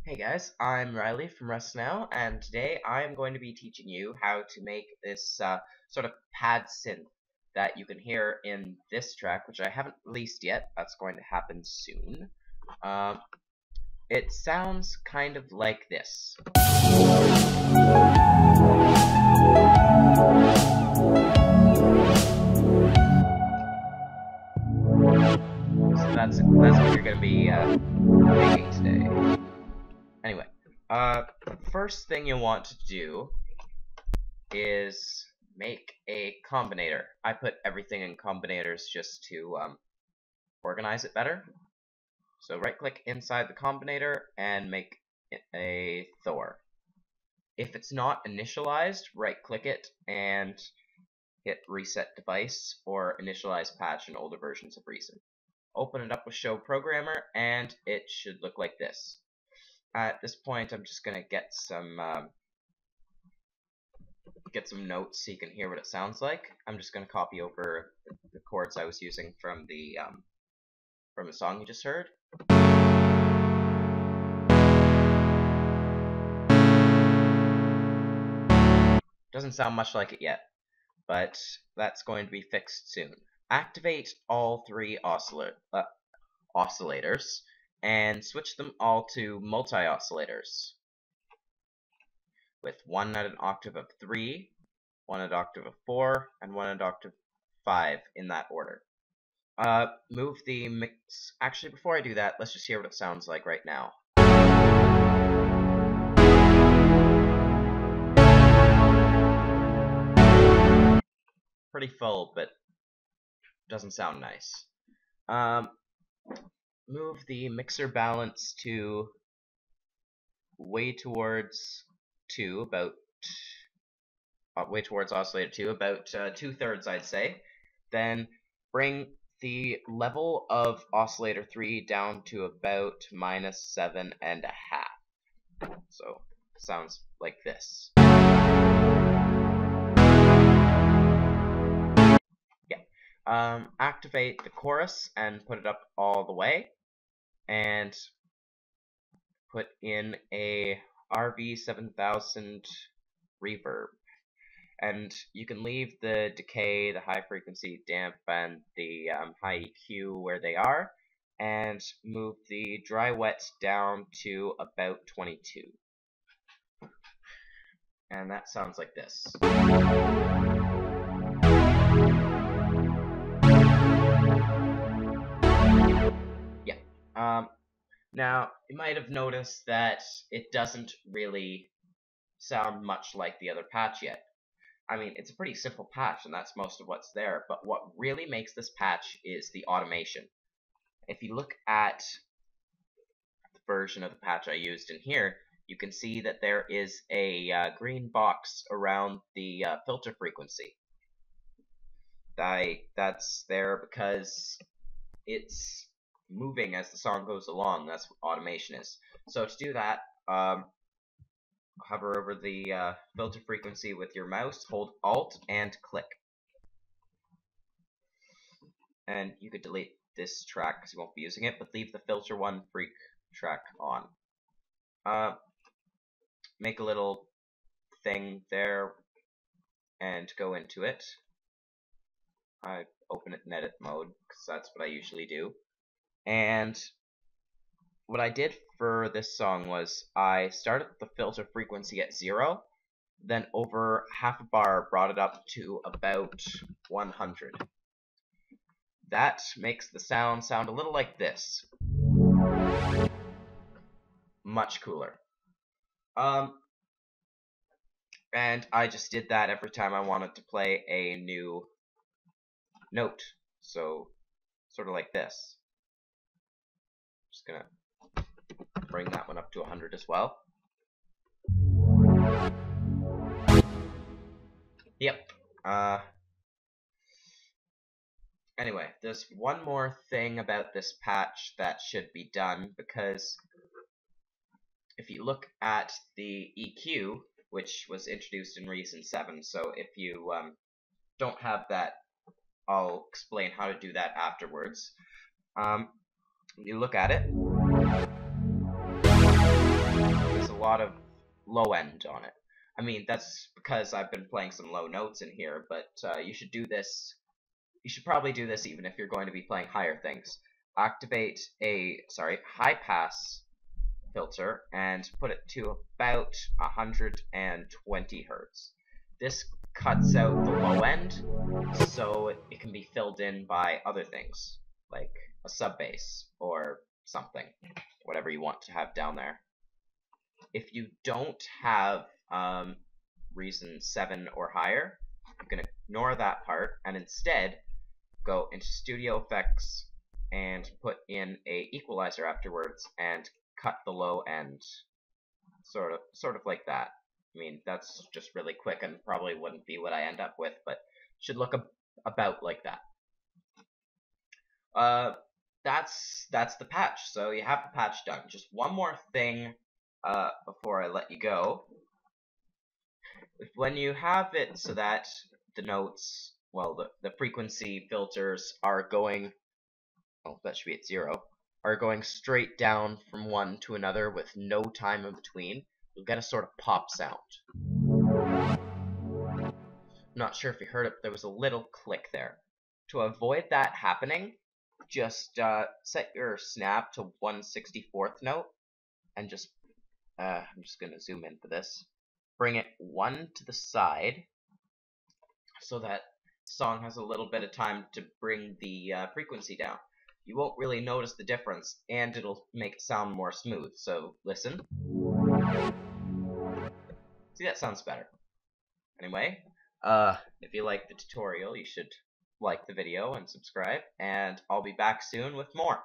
Hey guys, I'm Riley from Rust Now, and today I'm going to be teaching you how to make this sort of pad synth that you can hear in this track, which I haven't released yet. That's going to happen soon. It sounds kind of like this. So that's what you're going to be making today. Anyway, the first thing you want to do is make a combinator. I put everything in combinators just to organize it better. So right click inside the combinator and make it a Thor. If it's not initialized, right click it and hit reset device or initialize patch in older versions of Recent. Open it up with show programmer and it should look like this. At this point I'm just gonna get some notes so you can hear what it sounds like. I'm just going to copy over the chords I was using from the song you just heard. Doesn't sound much like it yet, but that's going to be fixed soon. Activate all three oscillators and switch them all to multi-oscillators with one at an octave of 3, one at an octave of 4, and one at an octave 5 in that order. Move the mix. Actually, before I do that, let's just hear what it sounds like right now. Pretty full, but doesn't sound nice. Move the mixer balance to way towards 2, about way towards oscillator 2, about 2/3, I'd say. Then bring the level of oscillator 3 down to about -7.5. So sounds like this. Yeah. Activate the chorus and put it up all the way, and put in a RV7000 reverb. And you can leave the decay, the high frequency, damp, and the high EQ where they are, and move the dry wet down to about 22. And that sounds like this. Yeah. Now, you might have noticed that it doesn't really sound much like the other patch yet. I mean, it's a pretty simple patch, and that's most of what's there, but what really makes this patch is the automation. If you look at the version of the patch I used in here, you can see that there is a green box around the filter frequency. That's there because it's moving as the song goes along. That's what automation is. So to do that, hover over the filter frequency with your mouse, hold Alt and click. And you could delete this track because you won't be using it, but leave the filter 1 freak track on. Make a little thing there and go into it. I open it in edit mode because that's what I usually do. And what I did for this song was I started the filter frequency at 0, then over half a bar brought it up to about 100. That makes the sound a little like this. Much cooler. And I just did that every time I wanted to play a new note. So, sort of like this. Just gonna bring that one up to 100 as well. Yep. Anyway, there's one more thing about this patch that should be done, because if you look at the EQ, which was introduced in Recent 7, so if you don't have that, I'll explain how to do that afterwards. You look at it. lot of low end on it. I mean, that's because I've been playing some low notes in here, but you should do this. You should probably do this even if you're going to be playing higher things. Activate a high pass filter and put it to about 120 hertz. This cuts out the low end, so it can be filled in by other things, like a sub bass or something, whatever you want to have down there. If you don't have Reason 7 or higher, you can ignore that part and instead go into Studio Effects and put in a equalizer afterwards and cut the low end, sort of like that. I mean, that's just really quick and probably wouldn't be what I end up with, but should look about like that. That's the patch. So you have the patch done. Just one more thing before I let you go. When you have it so that the notes, well, the frequency filters are going, oh, that should be at 0, are going straight down from one to another with no time in between, you'll get a sort of pop sound. I'm not sure if you heard it, but there was a little click there. To avoid that happening, just set your snap to 1/64th note, and just, I'm just going to zoom in for this. Bring it one to the side, so that song has a little bit of time to bring the frequency down. You won't really notice the difference, and it'll make it sound more smooth. So listen. See, that sounds better. Anyway, if you like the tutorial, you should like the video and subscribe, and I'll be back soon with more.